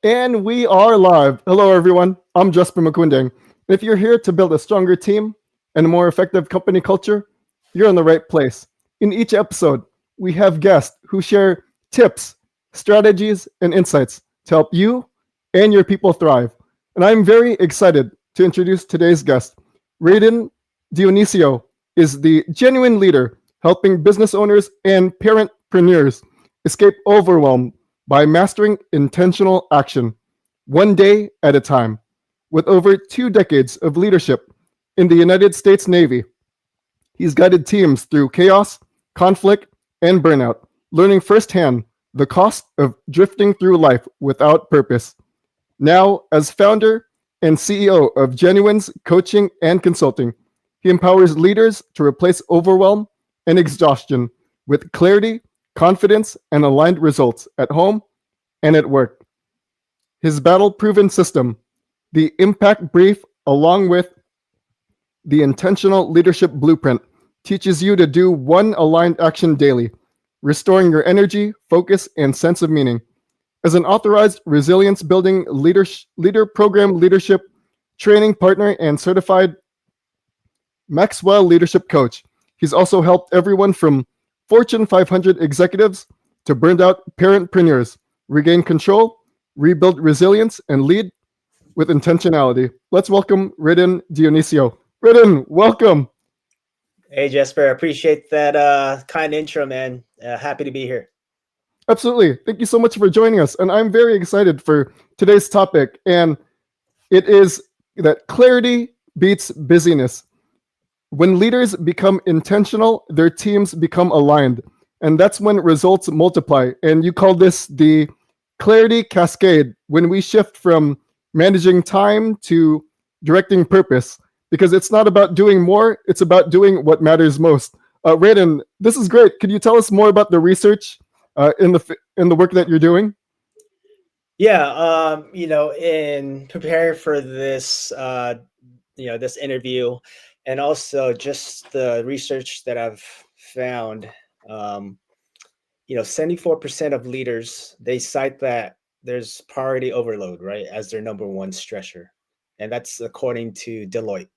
And we are live. Hello, everyone. I'm Jessper Maquindang. If you're here to build a stronger team and a more effective company culture, you're in the right place. In each episode, we have guests who share tips, strategies, and insights to help you and your people thrive. And I'm very excited to introduce today's guest. Reden Dionisio is the genuine leader helping business owners and parentpreneurs escape overwhelm by mastering intentional action, one day at a time. With over 2 decades of leadership in the United States Navy, he's guided teams through chaos, conflict, and burnout, learning firsthand the cost of drifting through life without purpose. Now, as founder and CEO of Genuine's Coaching and Consulting, he empowers leaders to replace overwhelm and exhaustion with clarity, confidence, and aligned results at home and at work. His battle proven system, the Impact Brief, along with the Intentional Leadership Blueprint, teaches you to do one aligned action daily, restoring your energy, focus, and sense of meaning. As an authorized resilience building leader program leadership training partner and certified Maxwell Leadership Coach, he's also helped everyone from Fortune 500 executives to burned out parentpreneurs regain control, rebuild resilience, and lead with intentionality. Let's welcome Reden Dionisio. Reden, welcome. Hey, Jessper, I appreciate that kind intro, man. Happy to be here. Absolutely. Thank you so much for joining us. And I'm very excited for today's topic. And it is that clarity beats busyness. When leaders become intentional, their teams become aligned. And that's when results multiply. And you call this the clarity cascade, when we shift from managing time to directing purpose. Because it's not about doing more, it's about doing what matters most. Reden, this is great. Could you tell us more about the research in the work that you're doing? Yeah, in preparing for this, this interview, and also just the research that I've found, 74% of leaders, they cite that there's priority overload, right, as their number one stressor. And that's according to Deloitte.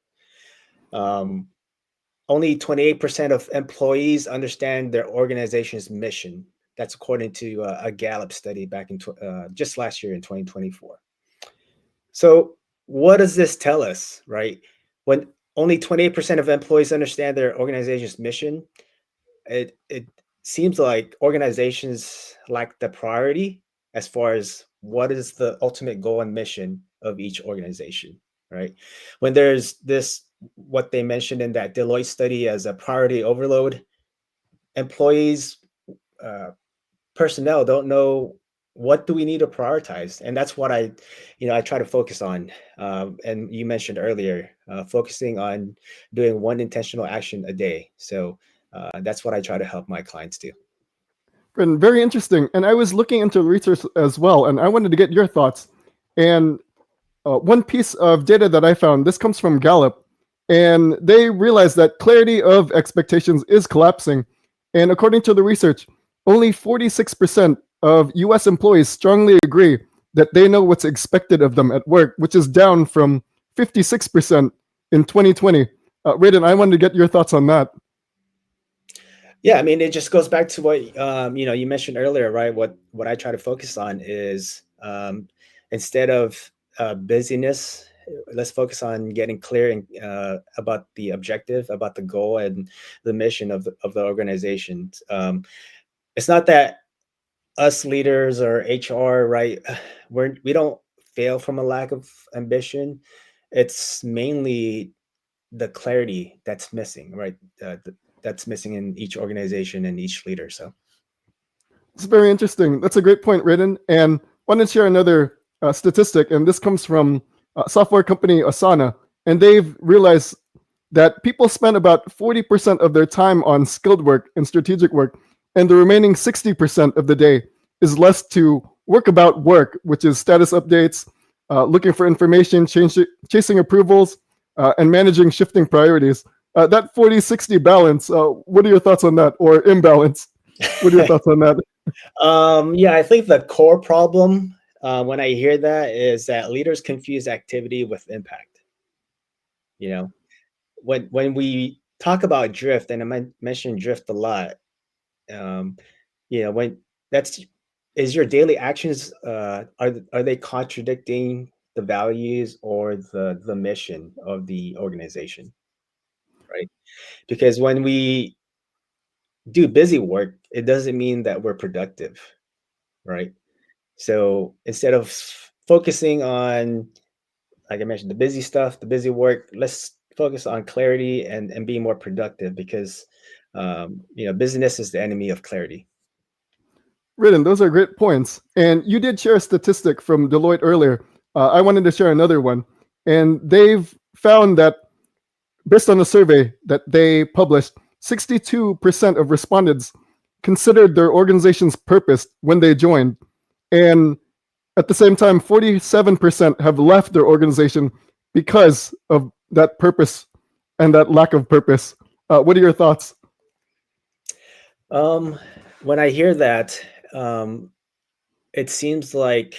Only 28% of employees understand their organization's mission. That's according to a Gallup study back in just last year in 2024. So what does this tell us, right? When only 28% of employees understand their organization's mission, it seems like organizations lack the priority as far as what is the ultimate goal and mission of each organization, right? When there's this, what they mentioned in that Deloitte study as a priority overload, employees, personnel don't know what do we need to prioritize. And that's what I try to focus on. And you mentioned earlier, focusing on doing one intentional action a day. So that's what I try to help my clients do. And very interesting. And I was looking into research as well, and I wanted to get your thoughts. And one piece of data that I found, this comes from Gallup, and they realized that clarity of expectations is collapsing. And according to the research, only 46% of US employees strongly agree that they know what's expected of them at work, which is down from 56% in 2020. Reden, I wanted to get your thoughts on that. Yeah, I mean, it just goes back to what you mentioned earlier, right? What I try to focus on is instead of busyness, let's focus on getting clear and about the objective, about the goal, and the mission of the organization. It's not that us leaders or HR, right? We don't fail from a lack of ambition. It's mainly the clarity that's missing, right? That's missing in each organization and each leader. So it's very interesting. That's a great point, Reden. And I want to share another statistic, and this comes from software company Asana, and they've realized that people spend about 40% of their time on skilled work and strategic work, and the remaining 60% of the day is less to work about work, which is status updates, looking for information, chasing approvals, and managing shifting priorities. That 40-60 balance, what are your thoughts on that? Or imbalance? What are your thoughts on that? Yeah, I think the core problem when I hear that is that leaders confuse activity with impact. You know, when we talk about drift, and I mentioned drift a lot, um, when that's is your daily actions, are they contradicting the values or the mission of the organization, right? Because when we do busy work, it doesn't mean that we're productive, right? So instead of focusing on, like I mentioned, the busy stuff, the busy work, let's focus on clarity and being more productive, because busyness is the enemy of clarity. Reden, those are great points. And you did share a statistic from Deloitte earlier. I wanted to share another one. And they've found that based on a survey that they published, 62% of respondents considered their organization's purpose when they joined. And at the same time, 47% have left their organization because of that purpose and that lack of purpose. What are your thoughts? When I hear that, it seems like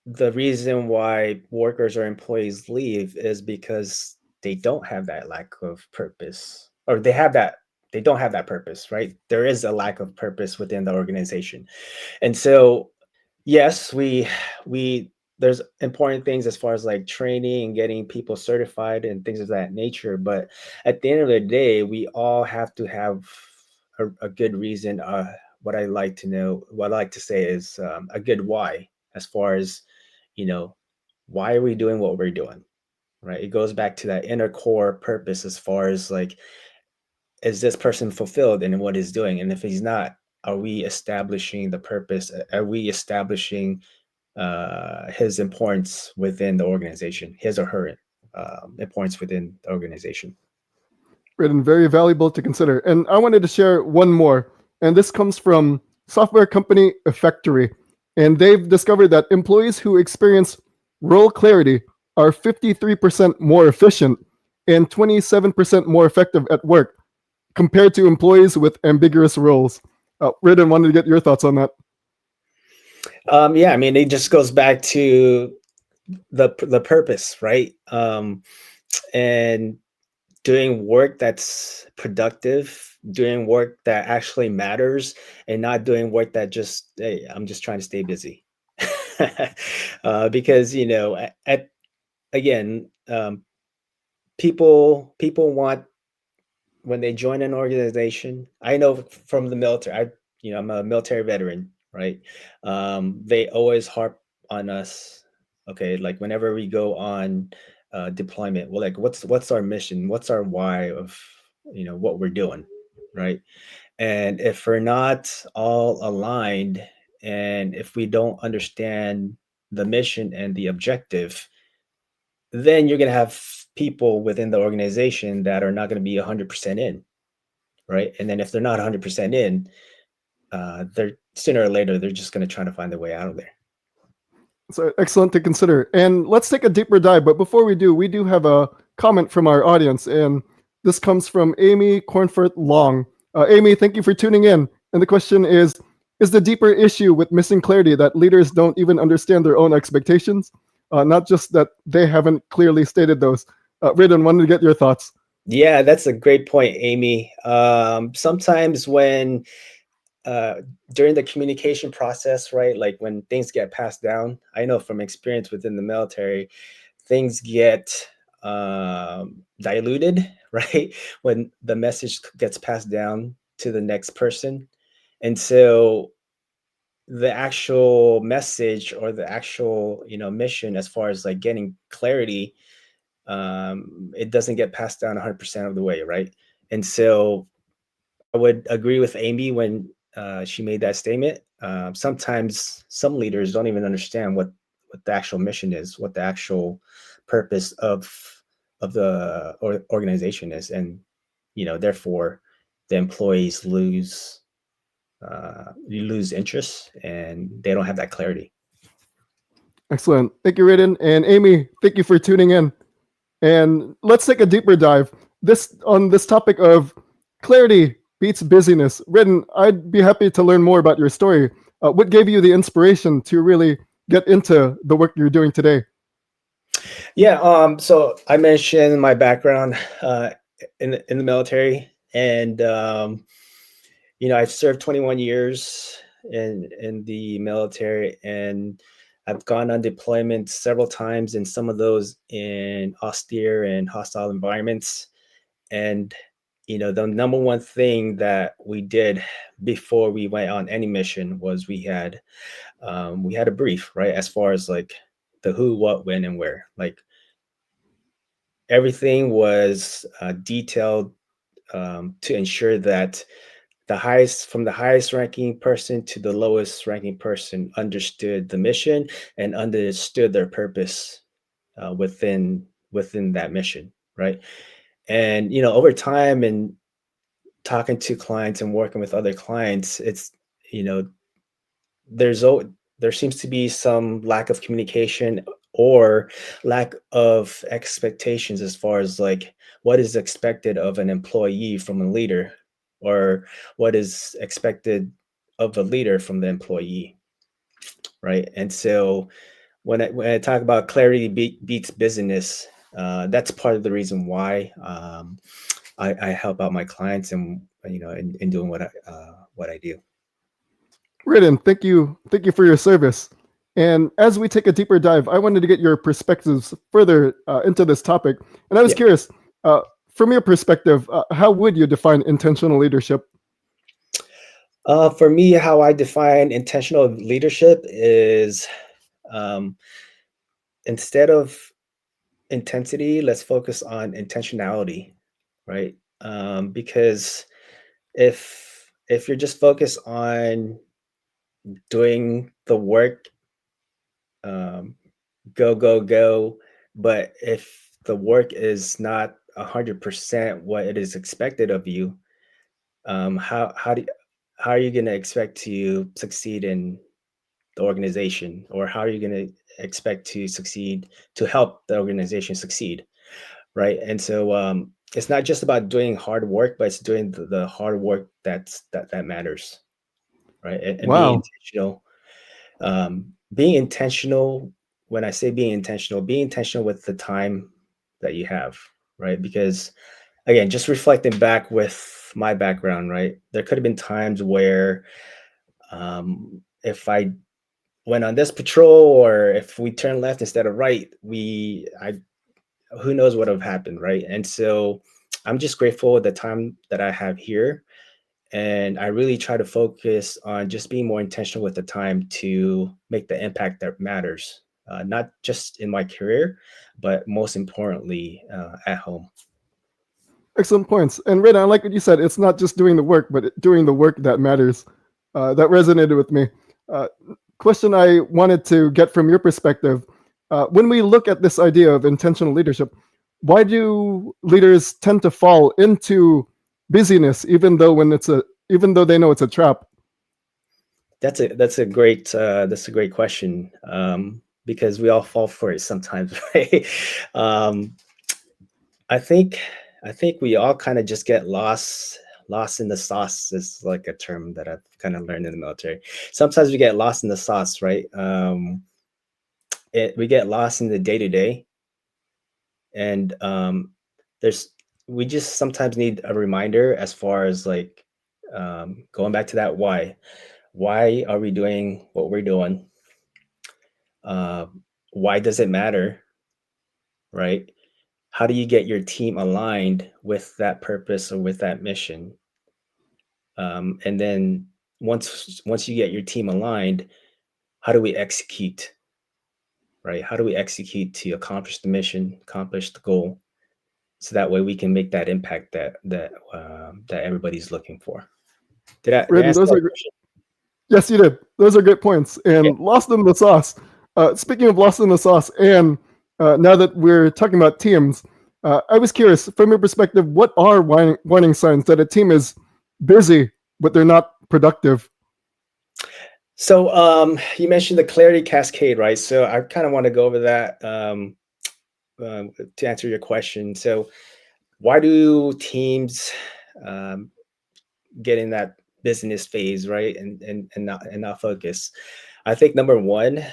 the reason why workers or employees leave is because they don't have that lack of purpose, or they don't have that purpose, right? There is a lack of purpose within the organization. And so, yes, we there's important things as far as like training and getting people certified and things of that nature, but at the end of the day, we all have to have a good reason. What I like to say is a good why, as far as, why are we doing what we're doing, right? It goes back to that inner core purpose, as far as like, is this person fulfilled in what he's doing? And if he's not, are we establishing the purpose? Are we establishing his importance within the organization, his or her importance within the organization? Written, very valuable to consider. And I wanted to share one more. And this comes from software company Effectory. And they've discovered that employees who experience role clarity are 53% more efficient and 27% more effective at work compared to employees with ambiguous roles. Reden, wanted to get your thoughts on that. Yeah, I mean, it just goes back to the purpose, right? And doing work that's productive, doing work that actually matters, and not doing work that just, hey, I'm just trying to stay busy. Because again, people want, when they join an organization, I know from the military, I'm a military veteran, right? They always harp on us. Okay, like whenever we go on deployment, well, like what's our mission? What's our why of what we're doing, right? And if we're not all aligned, and if we don't understand the mission and the objective, then you're going to have people within the organization that are not going to be 100% in, right? And then if they're not 100% in, they're sooner or later they're just going to try to find their way out of there. So excellent to consider. And let's take a deeper dive. But before we do have a comment from our audience. And this comes from Amy Cornforth Long. Amy, thank you for tuning in. And the question is the deeper issue with missing clarity that leaders don't even understand their own expectations? Not just that they haven't clearly stated those. Reden, wanted to get your thoughts. Yeah, that's a great point, Amy. Sometimes when during the communication process, right, like when things get passed down, I know from experience within the military, things get diluted, right, when the message gets passed down to the next person. And so the actual message, or the actual mission, as far as like getting clarity, it doesn't get passed down 100% of the way, right? And so I would agree with Amy when she made that statement. Sometimes some leaders don't even understand what the actual mission is, what the actual purpose of the organization is, and therefore the employees lose interest, and they don't have that clarity. Excellent. Thank you, Reden. And Amy, thank you for tuning in. And let's take a deeper dive on this topic of clarity beats busyness. Reden, I'd be happy to learn more about your story. What gave you the inspiration to really get into the work you're doing today? Yeah. So I mentioned my background in the military, and I've served 21 years in the military, and I've gone on deployment several times, and some of those in austere and hostile environments. And the number one thing that we did before we went on any mission was we had a brief, right? As far as like the who, what, when, and where. Like everything was detailed to ensure that from the highest ranking person to the lowest ranking person understood the mission and understood their purpose within that mission, right? And over time and talking to clients and working with other clients, it's you know there's there seems to be some lack of communication or lack of expectations as far as like what is expected of an employee from a leader, or what is expected of a leader from the employee, right? And so when I talk about clarity beats busyness, that's part of the reason why I help out my clients and in doing what I do. Reden, thank you for your service. And as we take a deeper dive, I wanted to get your perspectives further into this topic. And I was Yeah. curious, from your perspective, how would you define intentional leadership? For me, how I define intentional leadership is um, instead of intensity, let's focus on intentionality, right? Because if you're just focused on doing the work, um, go go go, but if the work is not 100% what it is expected of you, how are you going to expect to succeed in the organization, or how are you going to expect to succeed to help the organization succeed, right? And so it's not just about doing hard work, but it's doing the hard work that matters, right? And being Wow. intentional. Being intentional. When I say being intentional with the time that you have, right? Because again, just reflecting back with my background, right, there could have been times where if I went on this patrol, or if we turned left instead of right, I who knows what would have happened, right? And so I'm just grateful with the time that I have here, and I really try to focus on just being more intentional with the time to make the impact that matters, not just in my career, but most importantly at home. Excellent points. And Reden, I like what you said. It's not just doing the work, but doing the work that matters. That resonated with me. Uh, Question I wanted to get from your perspective: when we look at this idea of intentional leadership, why do leaders tend to fall into busyness, even though they know it's a trap? That's a great question, because we all fall for it sometimes, right? um, I think I think we all kind of just get lost in the sauce is like a term that I've kind of learned in the military. Sometimes we get lost in the sauce, right? We get lost in the day to day, and there's we just sometimes need a reminder as far as like going back to that why. Why are we doing what we're doing? Uh, why does it matter, right? How do you get your team aligned with that purpose or with that mission? And then once you get your team aligned, how do we execute, right? How do we execute to accomplish the mission, accomplish the goal, so that way we can make that impact that everybody's looking for. Did I Reden, answer those that are question? yes, you did. Those are great points. Yeah. And lost in the sauce. Speaking of lost in the sauce, and now that we're talking about teams, I was curious from your perspective, what are warning signs that a team is busy but they're not productive? So you mentioned the clarity cascade, right? So I kind of want to go over that to answer your question. So why do teams um, get in that business phase, right? And not focus. I think number one,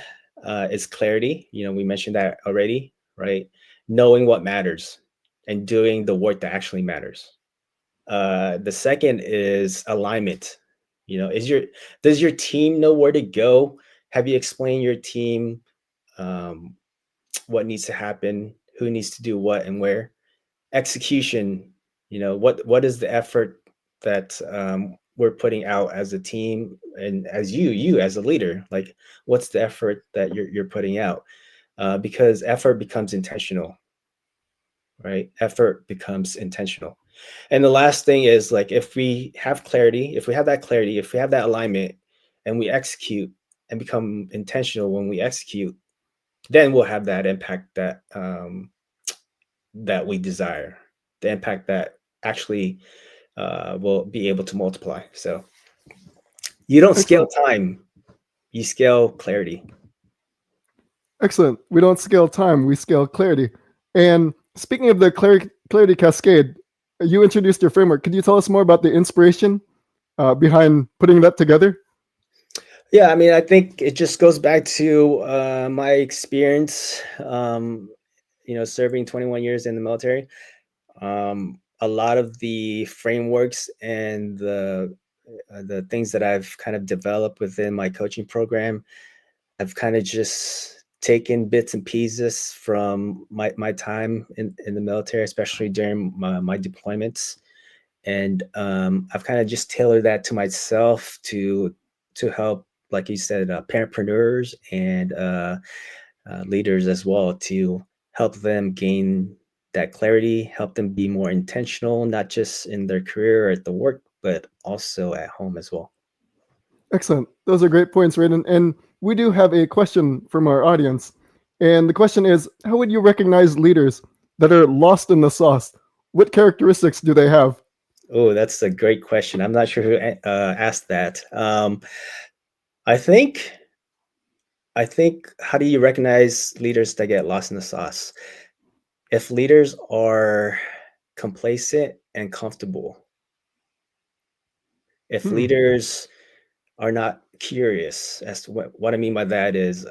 is clarity. We mentioned that already, right? Knowing what matters and doing the work that actually matters. The second is alignment. Does your team know where to go? Have you explained your team um, what needs to happen, who needs to do what, and where? Execution. What is the effort that we're putting out as a team, and as you as a leader? Like, what's the effort that you're putting out? Because effort becomes intentional, right? Effort becomes intentional. And the last thing is, like, if we have clarity, if we have that alignment, and we execute and become intentional when we execute, then we'll have that impact that we desire, the impact that actually will be able to multiply. So you don't scale Excellent. time, you scale clarity. Excellent. We don't scale time, we scale clarity. And speaking of the clarity cascade, you introduced your framework. Could you tell us more about the inspiration behind putting that together? Yeah, I mean, I think it just goes back to my experience, serving 21 years in the military. A lot of the frameworks and the things that I've kind of developed within my coaching program, I've kind of just taken bits and pieces from my time in the military, especially during my deployments. And I've kind of just tailored that to myself to help, like you said, parentpreneurs and leaders as well, to help them gain that clarity, help them be more intentional, not just in their career or at the work, but also at home as well. Excellent. Those are great points, Reden. And we do have a question from our audience. And the question is, how would you recognize leaders that are lost in the sauce? What characteristics do they have? Oh, that's a great question. I'm not sure who asked that. I think how do you recognize leaders that get lost in the sauce? If leaders are complacent and comfortable, if Hmm. leaders are not curious, as to what I mean by that is,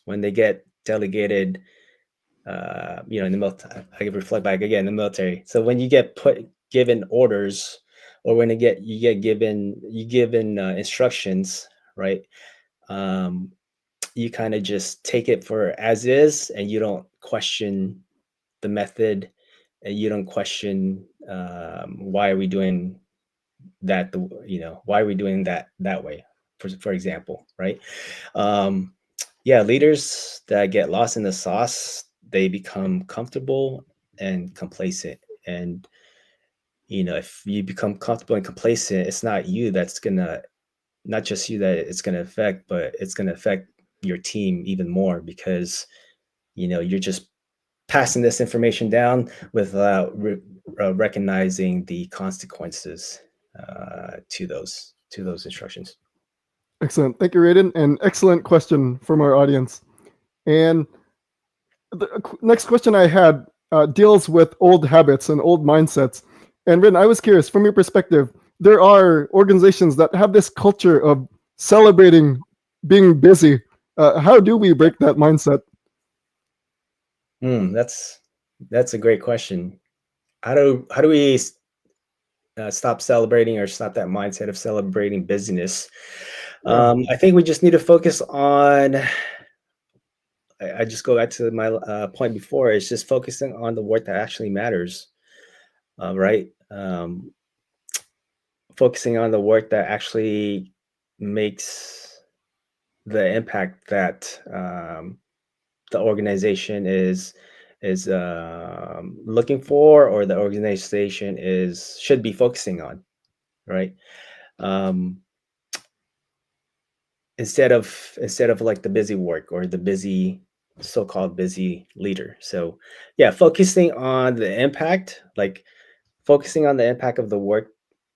when they get delegated, in the military, I can reflect back again in the military. So when you get given orders, or when you given instructions, right? Um, you kind of just take it for as is, and you don't question the method, and you don't question why are we doing that, why are we doing that way, for example, right? um yeah, leaders that get lost in the sauce, they become comfortable and complacent. And if you become comfortable and complacent, it's not you that's gonna not just you that it's gonna affect, but it's gonna affect your team even more, because you're just passing this information down without recognizing the consequences to those instructions. Excellent. Thank you, Reden. And excellent question from our audience. And the next question I had deals with old habits and old mindsets. And Reden, I was curious, from your perspective, there are organizations that have this culture of celebrating being busy. How do we break that mindset? That's a great question. How do we stop celebrating, or stop that mindset of celebrating busyness? Yeah. I think we just need to focus on. I just go back to my point before. It's just focusing on the work that actually matters, right? Focusing on the work that actually makes the impact that the organization is looking for, or the organization should be focusing on, right? um, instead of like the busy work, or the busy, so-called busy leader. So yeah, focusing on the impact, like focusing on the impact of the work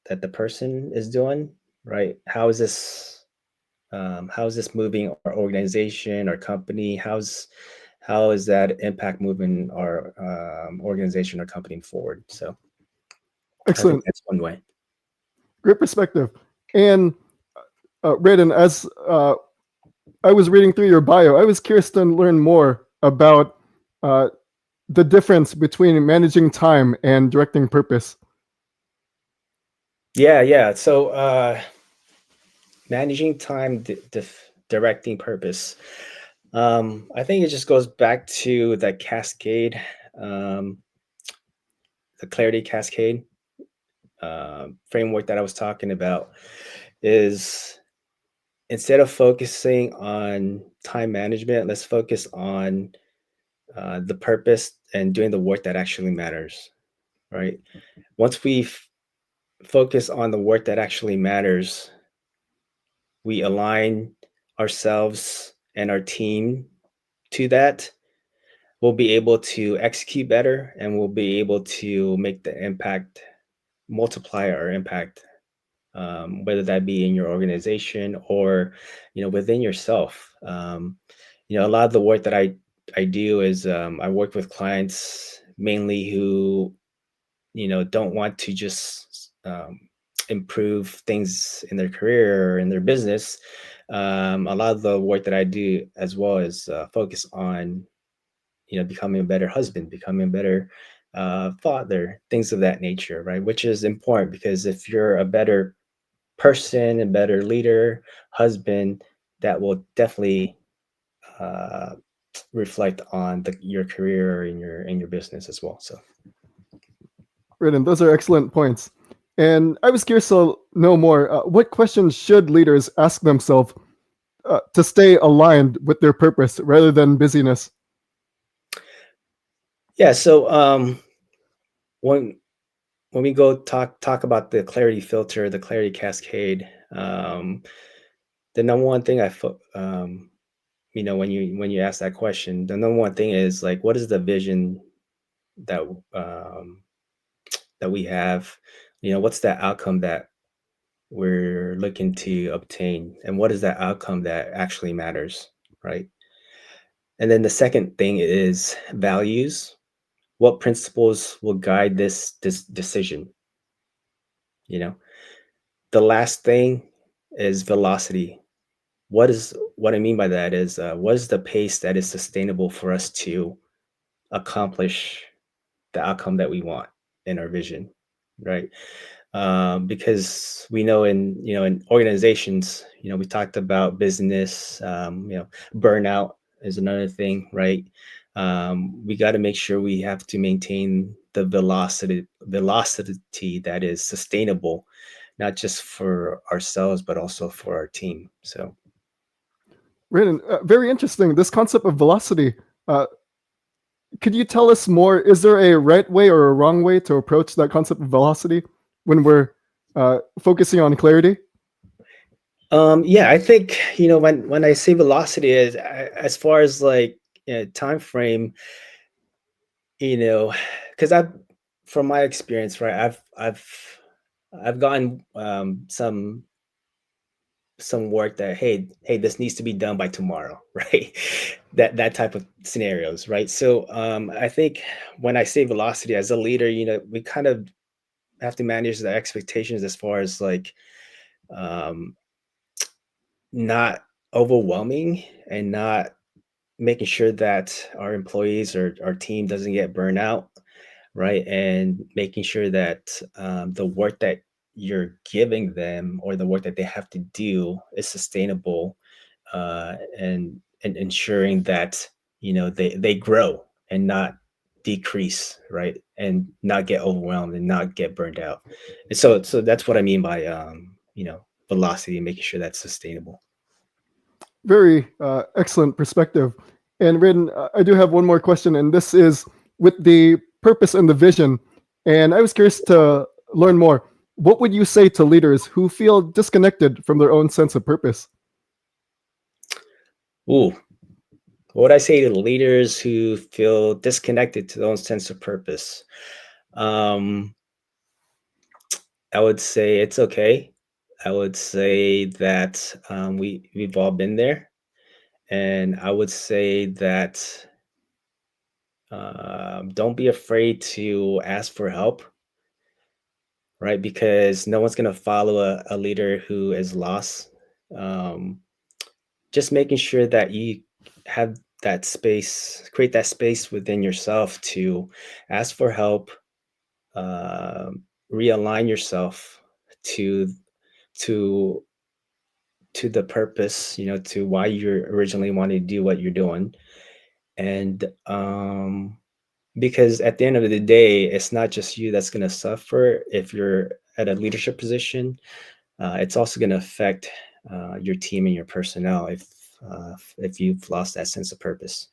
that the person is doing, right? How is this moving our organization, our company? How is that impact moving our organization or company forward? So I think Excellent. that's one way. Great perspective. And Reden, as I was reading through your bio. I was curious to learn more about uh, the difference between managing time and directing purpose. Yeah. So managing time, directing purpose. I think it just goes back to the cascade, um, the clarity cascade framework that I was talking about. Is instead of focusing on time management, let's focus on the purpose and doing the work that actually matters, right? Once we focus on the work that actually matters, we align ourselves and our team to that, we'll be able to execute better and we'll be able to make the impact, multiply our impact, whether that be in your organization or within yourself. A lot of the work that I do is I work with clients mainly who don't want to just improve things in their career or in their business. A lot of the work that I do as well is focus on becoming a better husband, becoming a better father, things of that nature, right? Which is important because if you're a better person, a better leader, husband, that will definitely uh, reflect on your career and your business as well. So Reden, those are excellent points. And I was curious to know more. What questions should leaders ask themselves to stay aligned with their purpose rather than busyness? yeah, so when we go talk about the clarity filter, the clarity cascade, the number one thing when you ask that question, the number one thing is like, what is the vision that um, that we have? What's the outcome that we're looking to obtain, and what is that outcome that actually matters, right? And then the second thing is values. What principles will guide this decision? You know, the last thing is velocity. What I mean by that is what is the pace that is sustainable for us to accomplish the outcome that we want in our vision, right? Because we know in organizations, we talked about business, burnout is another thing, right? We got to make sure we have to maintain the velocity that is sustainable, not just for ourselves but also for our team. So Reden, very interesting. This concept of velocity. Uh, could you tell us more? Is there a right way or a wrong way to approach that concept of velocity when we're focusing on clarity? yeah, I think when I say velocity is as far as like time frame, because I've from my experience, right, I've gotten some work that, hey, this needs to be done by tomorrow, right? That type of scenarios, right? So I think when I say velocity as a leader, we kind of have to manage the expectations as far as like um not overwhelming and not making sure that our employees or our team doesn't get burned out, right? And making sure that the work that you're giving them or the work that they have to do is sustainable, and ensuring that they grow and not decrease, right? And not get overwhelmed and not get burned out. And so that's what I mean by velocity and making sure that's sustainable. Very excellent perspective. And Reden, I do have one more question, and this is with the purpose and the vision. And I was curious to learn more. What would you say to leaders who feel disconnected from their own sense of purpose? Ooh, what would I say to leaders who feel disconnected to their own sense of purpose? Um, I would say it's okay. I would say that we've all been there, and I would say that don't be afraid to ask for help, right? Because no one's gonna follow a leader who is lost. Um, just making sure that you have that space, create that space within yourself to ask for help, uh, realign yourself to to to the purpose, to why you originally wanted to do what you're doing. And because at the end of the day, it's not just you that's going to suffer if you're at a leadership position. It's also going to affect your team and your personnel if you've lost that sense of purpose.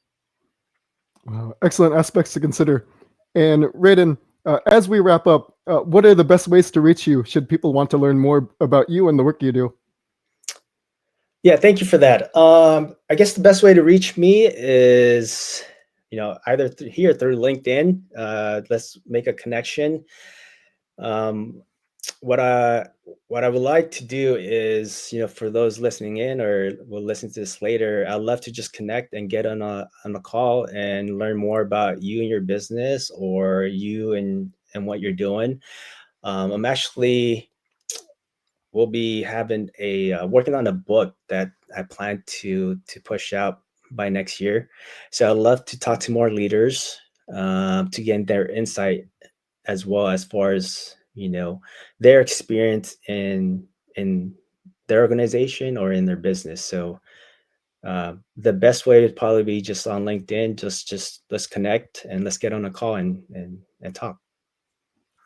Wow, excellent aspects to consider. And Reden, as we wrap up, what are the best ways to reach you should people want to learn more about you and the work you do? Yeah, thank you for that. I guess the best way to reach me is, either here through LinkedIn. Let's make a connection. Um, what I what I would like to do is, for those listening in or will listen to this later, I'd love to just connect and get on a call and learn more about you and your business, or you and what you're doing. I'm actually We'll be having a working on a book that I plan to push out by next year. So I'd love to talk to more leaders to get their insight, as well as far as their experience in their organization or in their business. So the best way would probably be just on LinkedIn. Just let's connect and let's get on a call and talk.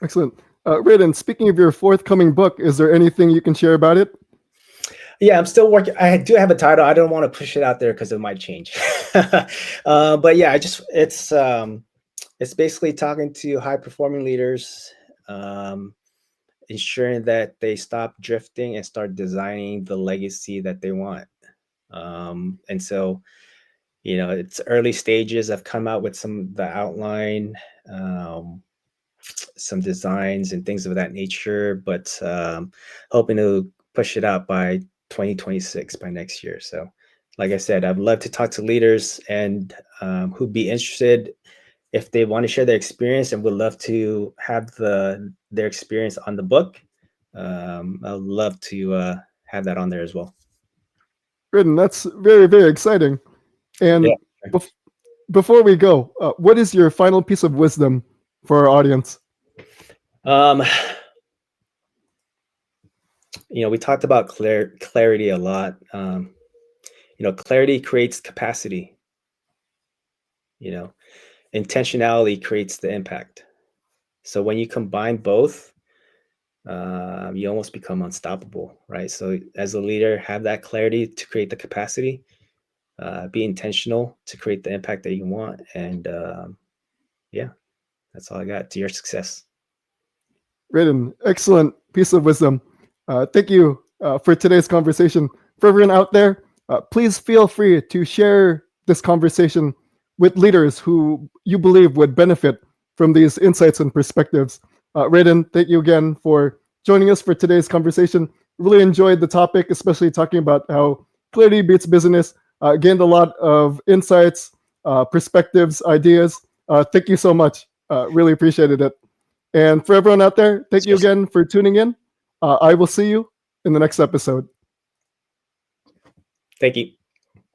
Excellent. Reden, speaking of your forthcoming book, is there anything you can share about it? Yeah, I'm still working. I do have a title. I don't want to push it out there because it might change. But yeah, it's basically talking to high performing leaders, um, ensuring that they stop drifting and start designing the legacy that they want. And so, it's early stages. I've come out with the outline, um, some designs and things of that nature, but hoping to push it out by 2026, by next year. So, like I said, I'd love to talk to leaders and who'd be interested if they want to share their experience, and would love to have their experience on the book. I'd love to have that on there as well. Reden, that's very, very exciting. Yeah. And bef- before we go, what is your final piece of wisdom for our audience? Um, we talked about clarity a lot. Clarity creates capacity. You know, Intentionality creates the impact. So when you combine both, you almost become unstoppable, right? So as a leader, have that clarity to create the capacity, be intentional to create the impact that you want. And yeah, that's all I got to your success. Reden, excellent piece of wisdom. Thank you for today's conversation. For everyone out there, please feel free to share this conversation with leaders who you believe would benefit from these insights and perspectives. Reden, thank you again for joining us for today's conversation. Really enjoyed the topic, especially talking about how clarity beats busyness. Gained a lot of insights, perspectives, ideas. Thank you so much. Really appreciated it. And for everyone out there, thank you again for tuning in. I will see you in the next episode. Thank you.